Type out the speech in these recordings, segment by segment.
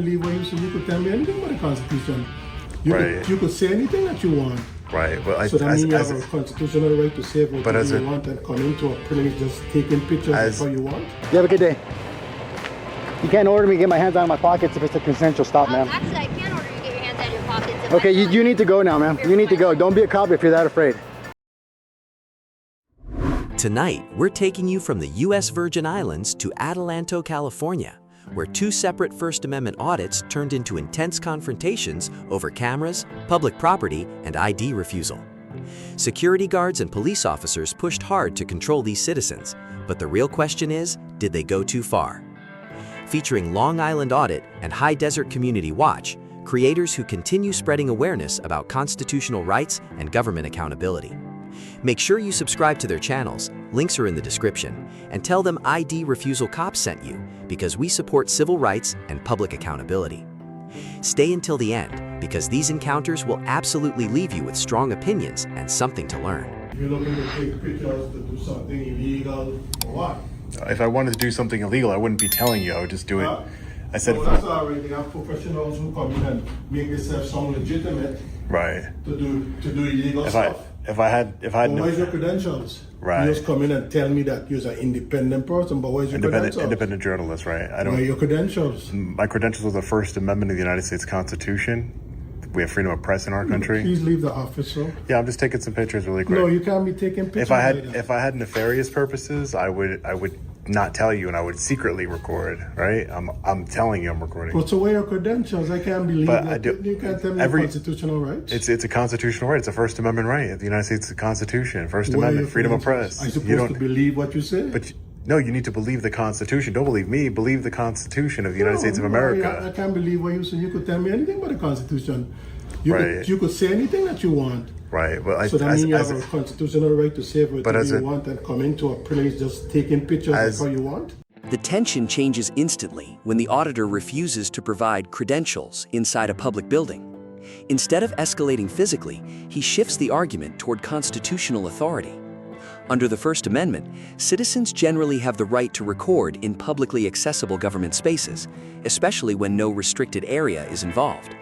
believe what you said. You could tell me anything about the Constitution. Right. You could say anything that you want. Right. Well, So that means you have a constitutional right to say whatever you want and come into a place just taking pictures of how you want. You have a good day. You can't order me to get my hands out of my pockets if it's a consensual stop, ma'am. Actually, I can order you to get your hands out of your pockets. Okay, you need to go now, ma'am. You need to go. Don't be a cop if you're that afraid. Tonight, we're taking you from the U.S. Virgin Islands to Adelanto, California, where two separate First Amendment audits turned into intense confrontations over cameras, public property, and ID refusal. Security guards and police officers pushed hard to control these citizens, but the real question is, did they go too far? Featuring Long Island Audit and High Desert Community Watch, creators who continue spreading awareness about constitutional rights and government accountability. Make sure you subscribe to their channels, links are in the description, and tell them ID Refusal Cops sent you because we support civil rights and public accountability. Stay until the end because these encounters will absolutely leave you with strong opinions and something to learn. You're looking to take pictures to do something illegal or what? If I wanted to do something illegal, I wouldn't be telling you. I would just do it. I said, well, that's all right. They have professionals who come in and make themselves sound legitimate. Right. To do illegal stuff. If I had But what is your credentials? Right. You just come in and tell me that you're an independent person, but what is your credentials? Independent journalist, right? I don't. What are your credentials? My credentials are the First Amendment of the United States Constitution. We have freedom of press in our country. Please leave the office, sir. Yeah, I'm just taking some pictures really quick. No, you can't be taking pictures. If I had nefarious purposes, I would not tell you, and I would secretly record. Right? I'm telling you, I'm recording. Well, so what are your credentials? I can't believe But that. You can't tell me constitutional rights. It's a constitutional right. It's a First Amendment right. The United States Constitution, First Amendment, freedom of press. I'm supposed to believe what you say? But no, you need to believe the Constitution. Don't believe me. Believe the Constitution of the United States of America. I can't believe what you say. You could tell me anything about the Constitution. Right. You could say anything that you want. Right. Well, so that means you have a constitutional right to say whatever you want and come into a place just taking pictures of how you want. The tension changes instantly when the auditor refuses to provide credentials inside a public building. Instead of escalating physically, he shifts the argument toward constitutional authority. Under the First Amendment, citizens generally have the right to record in publicly accessible government spaces, especially when no restricted area is involved.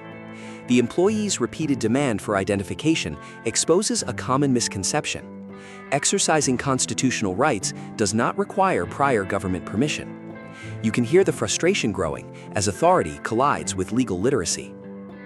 The employee's repeated demand for identification exposes a common misconception. Exercising constitutional rights does not require prior government permission. You can hear the frustration growing as authority collides with legal literacy.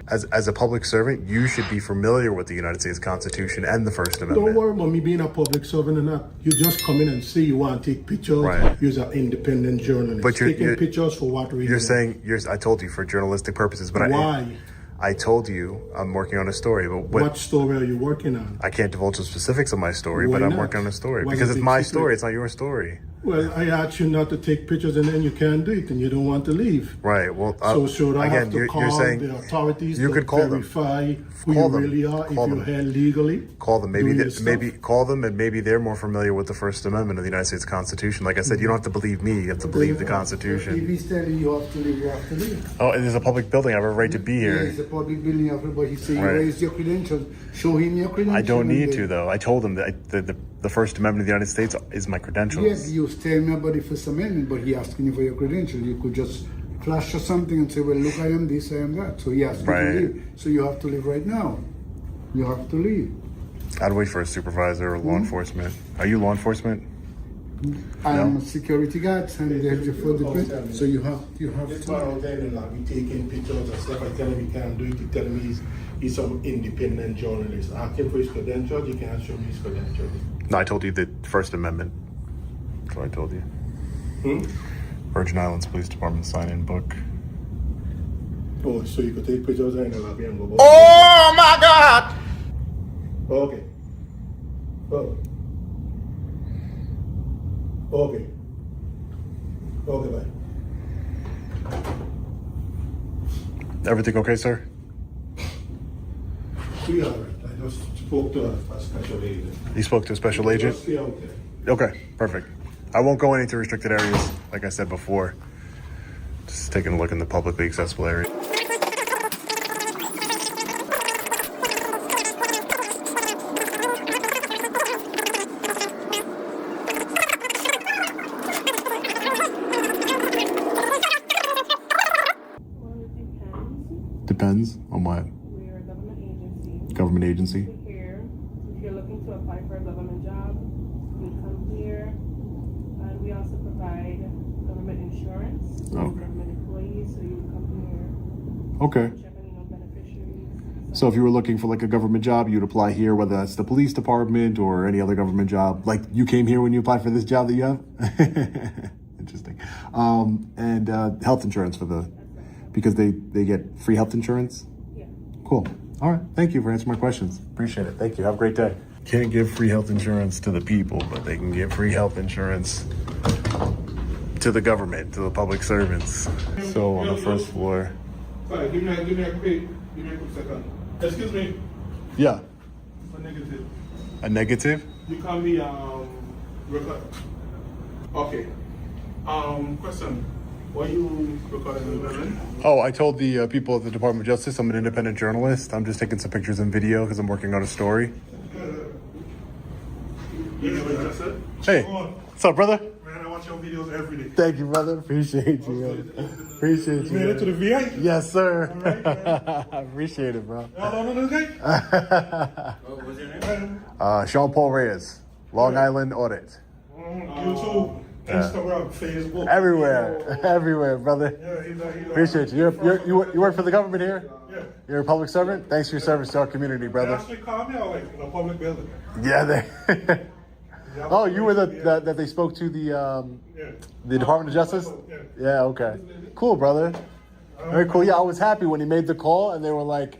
As a public servant, you should be familiar with the United States Constitution and the First Amendment. Don't worry about me being a public servant or not. You just come in and say you want to take pictures. Right. You're an independent journalist. But you're taking pictures for what reason? You're saying, I told you for journalistic purposes, but why? I told you I'm working on a story. But what story are you working on? I can't divulge the specifics of my story, Why but I'm not? working on a story. Why Because is it it's my secret? story, it's not your story. Well, I asked you not to take pictures and then you can't do it and you don't want to leave. Right, well, So should I again, have to call the authorities you to could call verify who Call you them. really are Call if them. you're here legally? Call them. Maybe Call them, and maybe they're more familiar with the First Amendment of the United States Constitution. Like I said, you don't have to believe me. You have to believe the If Constitution. he's telling you have to leave, you have to leave. Oh, it is a public building. I have a right to be Yeah, here. it's a public building, but he said you Right. raised your credentials. Show him your credentials. I don't need to, though. I told him that the First Amendment of the United States is my credentials. Yes, you was telling me about the First Amendment, but he asking you for your credentials. You could just flash or something and say, well, look, I am this, I am that. So he asked you to leave. So you have to leave right now. You have to leave. I'd wait for a supervisor or law enforcement. Are you law enforcement? I'm a security guard and they're for the place. So you have to. Be taking pictures and stuff. I tell him he can't do it. He tell me he's some independent journalist. I ask him for his credentials. He can't show me his credentials. No, I told you the First Amendment. That's what I told you. Virgin Islands Police Department sign-in book. Oh, so you could take pictures in the lobby and go. Oh my God! Okay. Oh. Okay. Okay, bye. Everything okay, sir? We all right. I just spoke to a special agent. You spoke to a special agent? Just stay out there. Okay, perfect. I won't go into restricted areas, like I said before. Just taking a look in the publicly accessible area. Depends on what. We're a government agency. Government agency. Here, if you're looking to apply for a government job, you come here. And we also provide government insurance. So Okay. government employees, so you come here. Okay. Check any beneficiaries. So if you were looking for like a government job, you'd apply here, whether that's the police department or any other government job. Like you came here when you applied for this job that you have? Interesting. And health insurance because they get free health insurance? Yeah. Cool. All right. Thank you for answering my questions. Appreciate it. Thank you. Have a great day. Can't give free health insurance to the people, but they can give free health insurance to the government, to the public servants. So on the first floor. Sorry, give me a quick second. Excuse me. Yeah. A negative. A negative? You can be record. Okay. Question. Were you recording in the building? Oh, I told the people at the Department of Justice I'm an independent journalist. I'm just taking some pictures and video because I'm working on a story. You know what I said? Hey, Go on. what's up, brother? Man, I watch your videos every day. Thank you, brother. Appreciate you. Man. Appreciate you. Made it to the VI? Yes, sir. All right, man. I appreciate it, bro. Y'all don't know this guy? What's your name? Sean Paul Reyes, Long Island Audit. YouTube, Instagram, Facebook. Everywhere, brother. Yeah, he's Appreciate you. You work for the government here? Yeah. You're a public servant? Thanks for your service to our community, They brother. actually called me out like in a public building. Yeah, they. Oh, you were that they spoke to the Department of Justice? Yeah, okay. Cool, brother. Very cool. Yeah, I was happy when he made the call and they were like,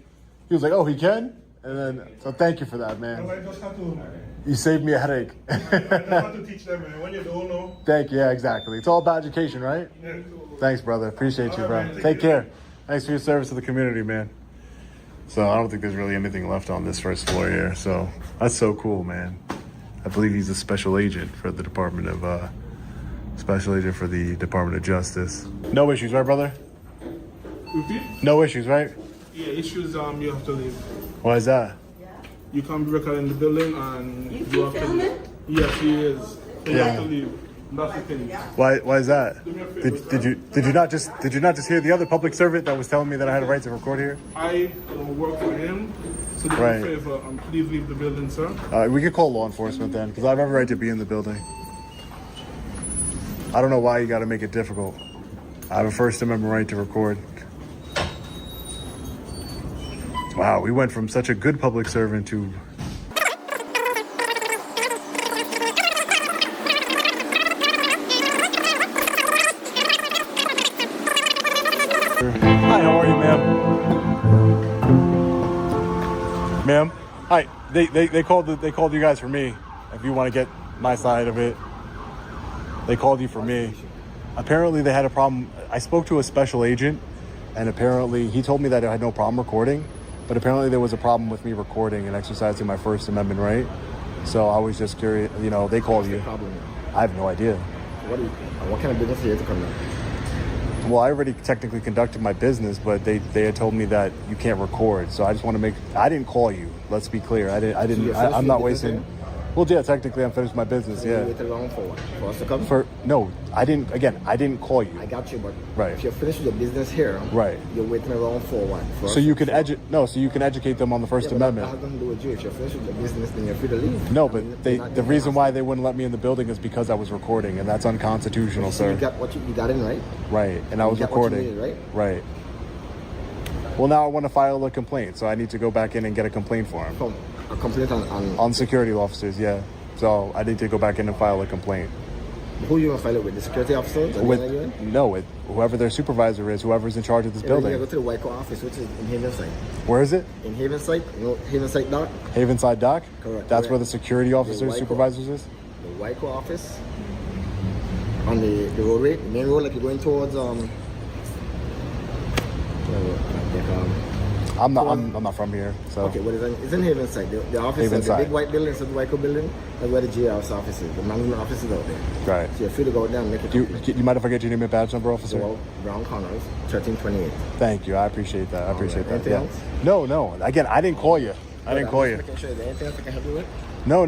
he was like, oh, he can? And then, so thank you for that, man. I just have to, You saved me a headache. I just have to teach them, man. When you don't know, Thank you. Yeah, exactly. It's all about education, right? yeah. Thanks, brother. Appreciate you, All right, bro. man. Take care. Thanks for your service to the community, man. So I don't think there's really anything left on this first floor here. So that's so cool, man. I believe he's a special agent for the Department of Justice. No issues, right, brother? Repeat? No issues, right? Yeah, issues, you have to leave. Why is that? You can't be recording in the building and you have to leave. Yes, he is. So you Yeah. have to leave. That's the thing. Why is that? Do me a favor, Did you not just hear the other public servant that was telling me that I had a right to record here? I work for him. So do me Right. a favor, please leave the building, sir. We could call law enforcement then, because I have every right to be in the building. I don't know why you got to make it difficult. I have a First Amendment right to record. Wow, we went from such a good public servant to... Hi, how are you, ma'am? Ma'am, hi. They called you guys for me. If you want to get my side of it, they called you for me. Apparently, they had a problem. I spoke to a special agent, and apparently he told me that I had no problem recording, but apparently there was a problem with me recording and exercising my First Amendment right. So I was just curious. You know, they called you. Problem. I have no idea. What kind of business are you to come in? Well, I already technically conducted my business, but they had told me that you can't record. So I just want to make. I didn't call you. Let's be clear. I didn't. you're finished I'm not your business wasting. Well, yeah, technically I'm finished my business. You Yeah. waited long for what? For us to come? No, I didn't. Again, I didn't call you. I got you, but Right. if you're finished with your business here, Right. you're waiting around for what? For So us you to- can so you can educate them on the First Yeah, but that Amendment. has nothing to do with you. If you're finished with your business, then you're free to leave. No, I but mean, they you're not the getting reason asked. why they wouldn't let me in the building is because I was recording, and that's unconstitutional, So you sir. got what you got in, right? Right, and I was got what you recording. needed, right? Right. Well, now I want to file a complaint, so I need to go back in and get a complaint for him From a complaint on on security officers. Yeah. So I need to go back in and file a complaint who you gonna file it with? The security officer? The with manager? whoever their supervisor is, whoever's in charge of this Yeah, then you building. go to the White office, which is in Havenside. Where is it? In Havenside, you know Havenside Dock? Havenside Dock. Correct. That's Correct. where the security officers, White supervisors is. The White office on the roadway, the main road, like you're going towards I'm not from here, so. okay, what is it? It's in Havenside. The office, the Havenside. big white building, so the White building, that's where the jailhouse office is. The management office is out there. Right. So you're free to go down and make a Do complaint. you mind if I get your name and badge number, officer? So, Brown Connors, 1328. Thank you. I appreciate that. I appreciate that. Anything Yeah. else? No. Again, I didn't call you. I didn't call you. Making sure there's anything else I can help you with? No.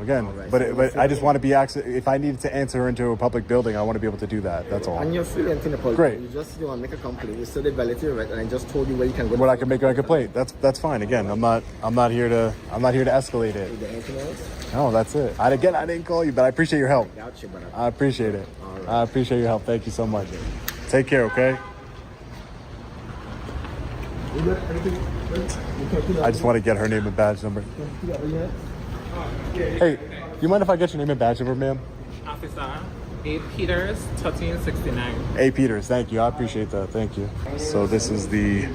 Again, Alright, but so but I just want to be if I needed to answer into a public building, I want to be able to do that. That's all. And you're free in the public. Great. You just want to make a complaint. You still violate your right, and I just told you where you can go. Where I can make a complaint. That's fine. Again, I'm not here to escalate it. Is there anything else? No, that's it. I didn't call you, but I appreciate your help. Got you, brother. I appreciate it. All right. I appreciate your help. Thank you so much. Take care, okay? I just want to get her name and badge number. Hey, you mind if I get your name and badge number, ma'am? Officer A. Peters, 1369. A. Peters, thank you. I appreciate that. Thank you. So this is the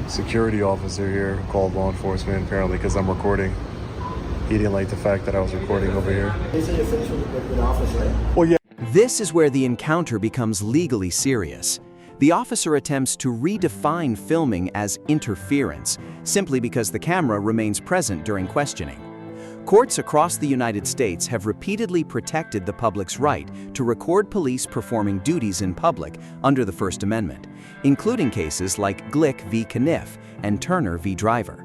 security officer here who called law enforcement, apparently, because I'm recording. He didn't like the fact that I was recording over here. Well, yeah. This is where the encounter becomes legally serious. The officer attempts to redefine filming as interference, simply because the camera remains present during questioning. Courts across the United States have repeatedly protected the public's right to record police performing duties in public under the First Amendment, including cases like Glick v. Kniff and Turner v. Driver.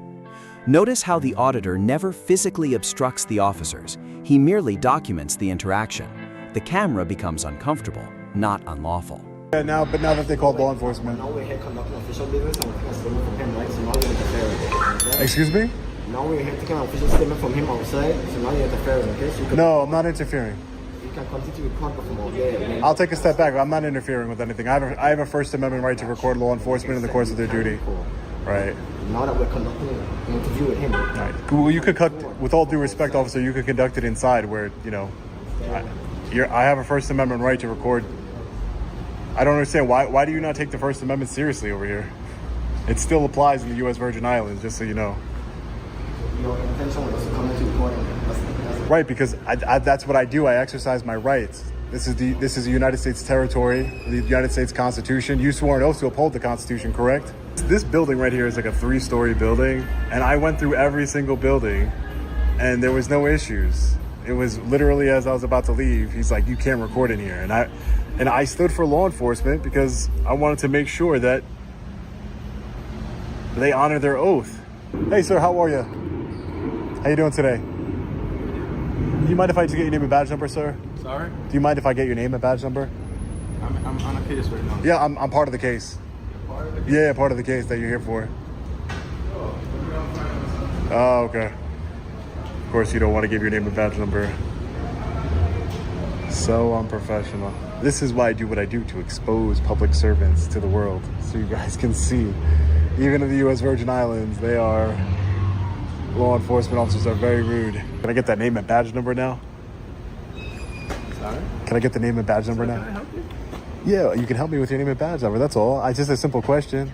Notice how the auditor never physically obstructs the officers. He merely documents the interaction. The camera becomes uncomfortable, not unlawful. But now that they called law enforcement. Now we're here conducting official business and we're stealing from him, right? So now you're interfering, okay? Excuse me? Now we're here taking an official statement from him outside, so now you're interfering, okay? So you can, No, I'm not interfering. you can continue to record from out there. I'll take a step back. I'm not interfering with anything. I have a First Amendment right to record law enforcement in the course of their duty. Right. Now that we're conducting an interview with him. Right. Well, you could with all due respect, officer, you could conduct it inside where, I have a First Amendment right to record. I don't understand. Why do you not take the First Amendment seriously over here? It still applies in the U.S. Virgin Islands, just so you know. Your intention was to come into recording. Right, because that's what I do. I exercise my rights. This is the United States territory, the United States Constitution. You swore an oath to uphold the Constitution, correct? This building right here is like a 3-story building, and I went through every single building, and there was no issues. It was literally as I was about to leave, he's like, "You can't record in here," and I stood for law enforcement because I wanted to make sure that they honor their oath. Hey, sir, how are you? How you doing today? Do you mind if I just get your name and badge number, sir? Sorry? Do you mind if I get your name and badge number? I'm on a case right now. Yeah, I'm part of the case. Yeah, part of the case that you're here for. Oh, okay. Of course, you don't want to give your name and badge number. So unprofessional. This is why I do what I do, to expose public servants to the world, so you guys can see. Even in the U.S. Virgin Islands, law enforcement officers are very rude. Can I get that name and badge number now? Sorry? Can I get the name and badge number now? Can I help you? Yeah, you can help me with your name and badge number, that's all. It's just a simple question.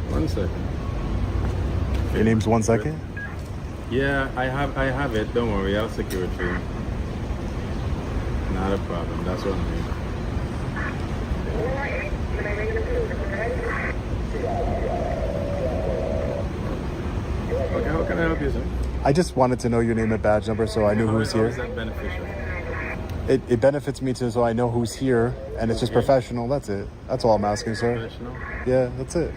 1 second. Your name's 1 second? Yeah, I have it. Don't worry, I'll secure it for you. Not a problem. That's what I mean. Okay, how can I help you, sir? I just wanted to know your name and badge number so I knew who's How is here. that beneficial? It benefits me so I know who's here, and it's just professional. That's it. That's all I'm asking, sir. Professional? Yeah, that's it.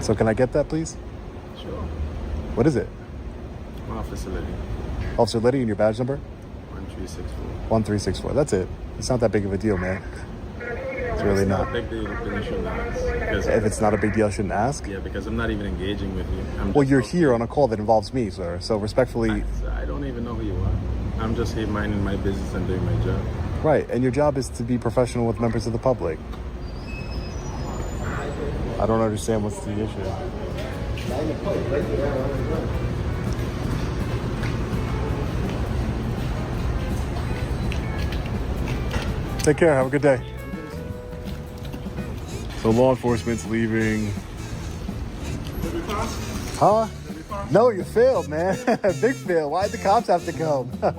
So can I get that, please? Sure. What is it? Officer Liddy. Officer Liddy, and your badge number? 1364. 1364. That's it. It's not that big of a deal, man. It's really not. Big deal, then you shouldn't ask. Because, If it's not a big deal, I shouldn't ask. yeah, because I'm not even engaging with you. Well, you're here on a call that involves me, sir. So respectfully, I don't even know who you are. I'm just here minding my business and doing my job. right. And your job is to be professional with members of the public. I don't understand what's the issue. Take care. Have a good day. So law enforcement's leaving. Huh? No, you failed, man. Big fail. Why'd the cops have to come? Huh?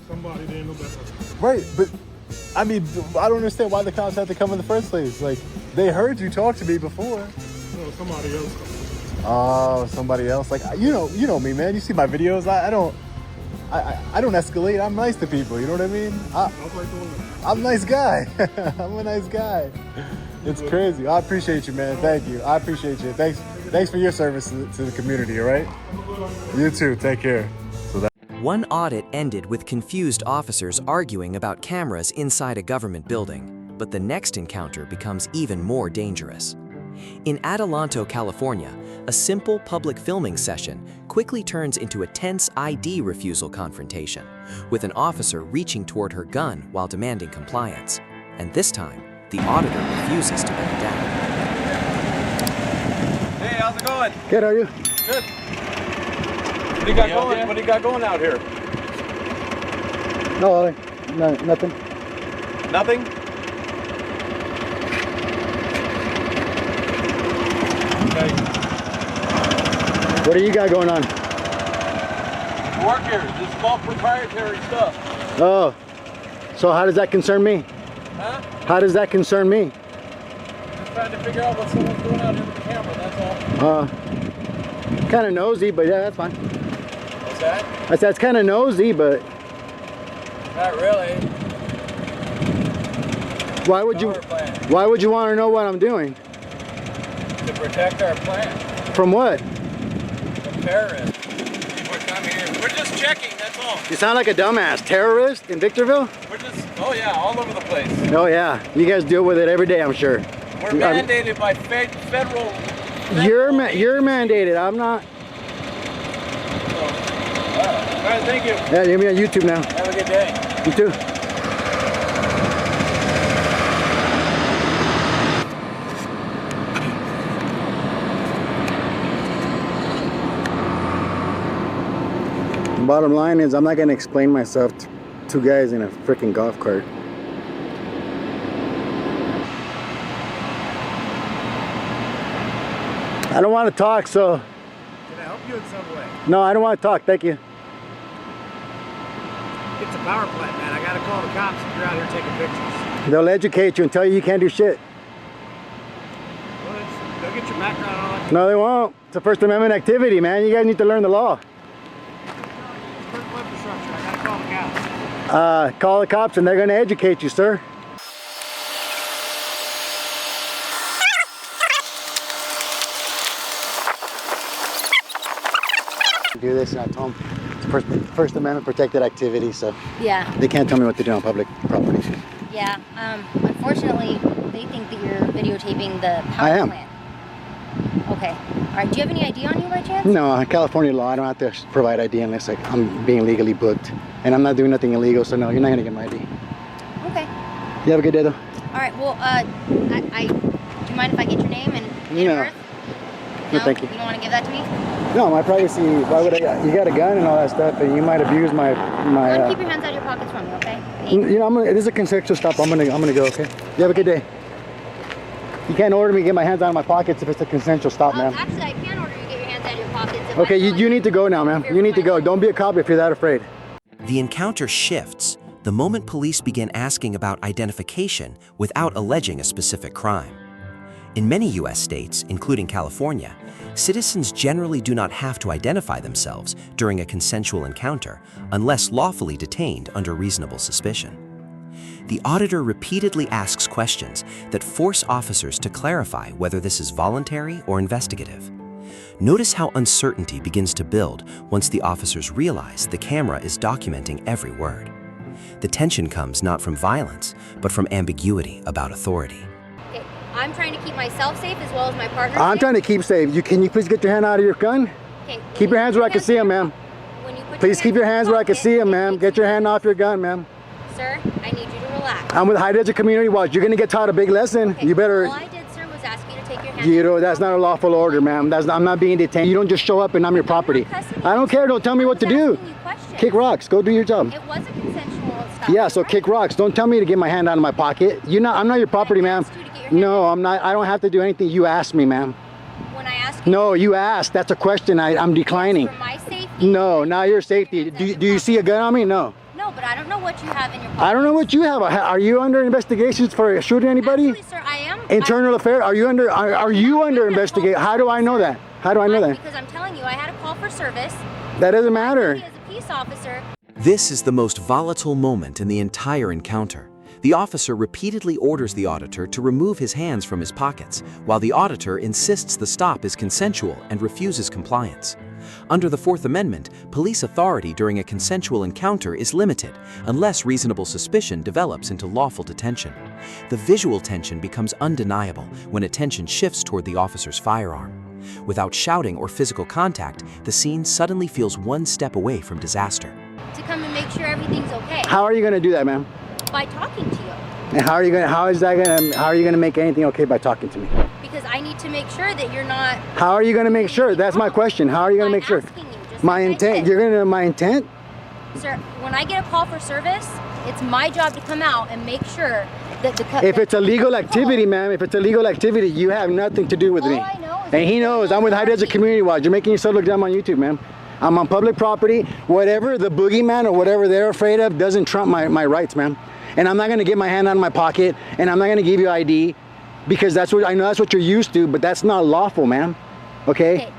Somebody didn't know better. Right, but I mean, I don't understand why the cops had to come in the first place. Like, they heard you talk to me before. No, somebody else. Oh, somebody else. Like, you know me, man. You see my videos. I don't escalate. I'm nice to people. You know what I mean? I'm a nice guy. I'm a nice guy. It's crazy. I appreciate you, man. Thank you. I appreciate you. Thanks. Thanks for your service to the community, all right? You too. Take care. One audit ended with confused officers arguing about cameras inside a government building, but the next encounter becomes even more dangerous. In Adelanto, California, a simple public filming session quickly turns into a tense ID refusal confrontation, with an officer reaching toward her gun while demanding compliance. And this time, the auditor refuses to back down. Hey, how's it going? Good, how are you? Good. What do you got going? What do you got going out here? No, nothing. Nothing? Okay. What do you got going on? Work here. This is all proprietary stuff. Oh, so how does that concern me? Huh? How does that concern me? Just trying to figure out what someone's doing out here with the camera, that's all. Kind of nosy, but yeah, that's fine. What's that? I said it's kind of nosy, but Not really. why would you want to know what I'm doing? To protect our plant From what? from terrorists. People come here. We're just checking, that's all. You sound like a dumbass. Terrorist in Victorville? We're just, oh yeah, all over the place. Oh yeah, you guys deal with it every day, I'm sure. We're mandated by federal. You're mandated. I'm not. All right, thank you. Yeah, you're gonna be on YouTube now. Have a good day. You too. Bottom line is, I'm not gonna explain myself to two guys in a freaking golf cart. I don't want to talk, so. Can I help you in some way? No, I don't want to talk. Thank you. It's a power plant, man. I gotta call the cops if you're out here taking pictures. They'll educate you and tell you you can't do shit. Well, they'll get your background and all that. No, they won't. It's a First Amendment activity, man. You guys need to learn the law. Critical infrastructure. I gotta call the cops. Call the cops and they're going to educate you, sir. Do this, and I told them it's First Amendment protected activity, so Yeah. they can't tell me what to do on public property. Yeah. Unfortunately, they think that you're videotaping the power I am. plant. Okay. All right. Do you have any ID on you by chance? No, California law, I don't have to provide ID unless I'm being legally booked. And I'm not doing nothing illegal, so no, you're not going to get my ID. Okay. You have a good day, though. All right. Well, do you mind if I get your name and date of No. birth? No, thank you. You don't want to give that to me? No, my privacy, why would I? You got a gun and all that stuff, and you might abuse my... Keep your hands out of your pockets from me, okay? You know, this is a consensual stop. I'm gonna go, okay? You have a good day. You can't order me to get my hands out of my pockets if it's a consensual stop, ma'am. Actually, I can order you to get your hands out of your pockets. If Okay, you need to go now, ma'am. You need to go. Don't be a cop if you're that afraid. The encounter shifts the moment police begin asking about identification without alleging a specific crime. In many U.S. states, including California, citizens generally do not have to identify themselves during a consensual encounter unless lawfully detained under reasonable suspicion. The auditor repeatedly asks questions that force officers to clarify whether this is voluntary or investigative. Notice how uncertainty begins to build once the officers realize the camera is documenting every word. The tension comes not from violence, but from ambiguity about authority. Okay, I'm trying to keep myself safe as well as my partner. I'm trying to keep safe. Can you please get your hand out of your gun? Okay, Keep your hands where I can see them, ma'am. Please keep your hands where I can see them, ma'am. Get your hand off your gun, ma'am. Sir, I need you to relax. I'm with High Desert Community Watch. You're gonna get taught a big lesson. Okay, You better. All I did, sir, was ask you to take your hands. You know, that's not a lawful order, ma'am. I'm not being detained. You don't just show up and I'm your property. I don't care. Don't tell me what to do. Kick rocks. Go do your job. It was a consensual stop. Yeah, so kick rocks. Don't tell me to get my hand out of my pocket. I'm not your property, ma'am. No, I'm not. I don't have to do anything. You asked me, ma'am. When I asked you. No, you asked. That's a question. I'm declining. For my safety. No, not your safety. Do you see a gun on me? No. No, but I don't know what you have in your pocket. I don't know what you have. Are you under investigations for shooting anybody? Actually, sir, I am. Internal affairs? Are you under investigation? How do I know that? How do I know that? Because I'm telling you, I had a call for service. That doesn't matter. As a peace officer. This is the most volatile moment in the entire encounter. The officer repeatedly orders the auditor to remove his hands from his pockets, while the auditor insists the stop is consensual and refuses compliance. Under the Fourth Amendment, police authority during a consensual encounter is limited unless reasonable suspicion develops into lawful detention. The visual tension becomes undeniable when attention shifts toward the officer's firearm. Without shouting or physical contact, the scene suddenly feels one step away from disaster. To come and make sure everything's okay. How are you going to do that, ma'am? By talking to you. And how are you going to make anything okay by talking to me? Because I need to make sure that you're not... How are you going to make sure? That's my question. How are you going to make sure? My intent. You're going to my intent? Sir, when I get a call for service, it's my job to come out and make sure that the... If it's a legal activity, ma'am, if it's a legal activity, you have nothing to do with me. All I know is and he knows. I'm with High Desert Community Watch. You're making yourself look dumb on YouTube, ma'am. I'm on public property. Whatever the boogeyman or whatever they're afraid of doesn't trump my rights, ma'am. And I'm not going to get my hand out of my pocket, and I'm not going to give you ID, because that's what I know that's what you're used to, but that's not lawful, ma'am. Okay?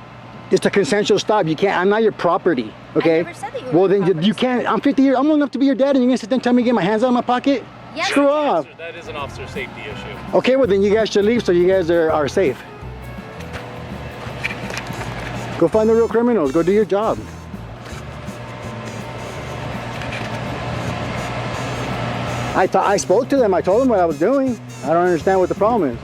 It's a consensual stop. You can't. I'm not your property. Okay? I never said that you were well, then you can't. I'm 50 years. I'm old enough to be your dad, and you're gonna sit there and tell me to get my hands out of my pocket? Yes, Screw off. That is an officer safety issue. Okay, well then you guys should leave so you guys are safe. Go find the real criminals. Go do your job. I spoke to them. I told them what I was doing. I don't understand what the problem is.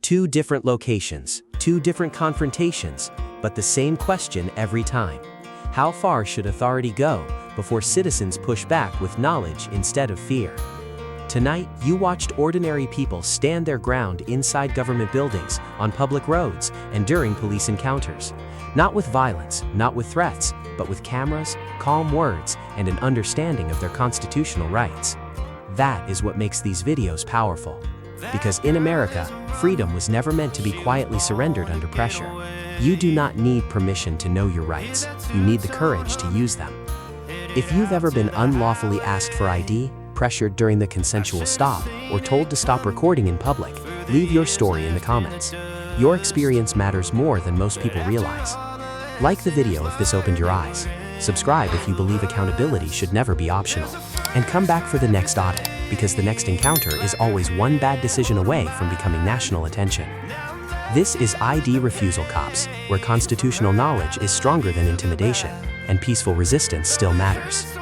Two different locations, two different confrontations, but the same question every time. How far should authority go before citizens push back with knowledge instead of fear? Tonight, you watched ordinary people stand their ground inside government buildings, on public roads, and during police encounters. Not with violence, not with threats, but with cameras, calm words, and an understanding of their constitutional rights. That is what makes these videos powerful. Because in America, freedom was never meant to be quietly surrendered under pressure. You do not need permission to know your rights. You need the courage to use them. If you've ever been unlawfully asked for ID, pressured during the consensual stop, or told to stop recording in public, leave your story in the comments. Your experience matters more than most people realize. Like the video if this opened your eyes. Subscribe if you believe accountability should never be optional. And come back for the next audit, because the next encounter is always one bad decision away from becoming national attention. This is ID Refusal Cops, where constitutional knowledge is stronger than intimidation, and peaceful resistance still matters.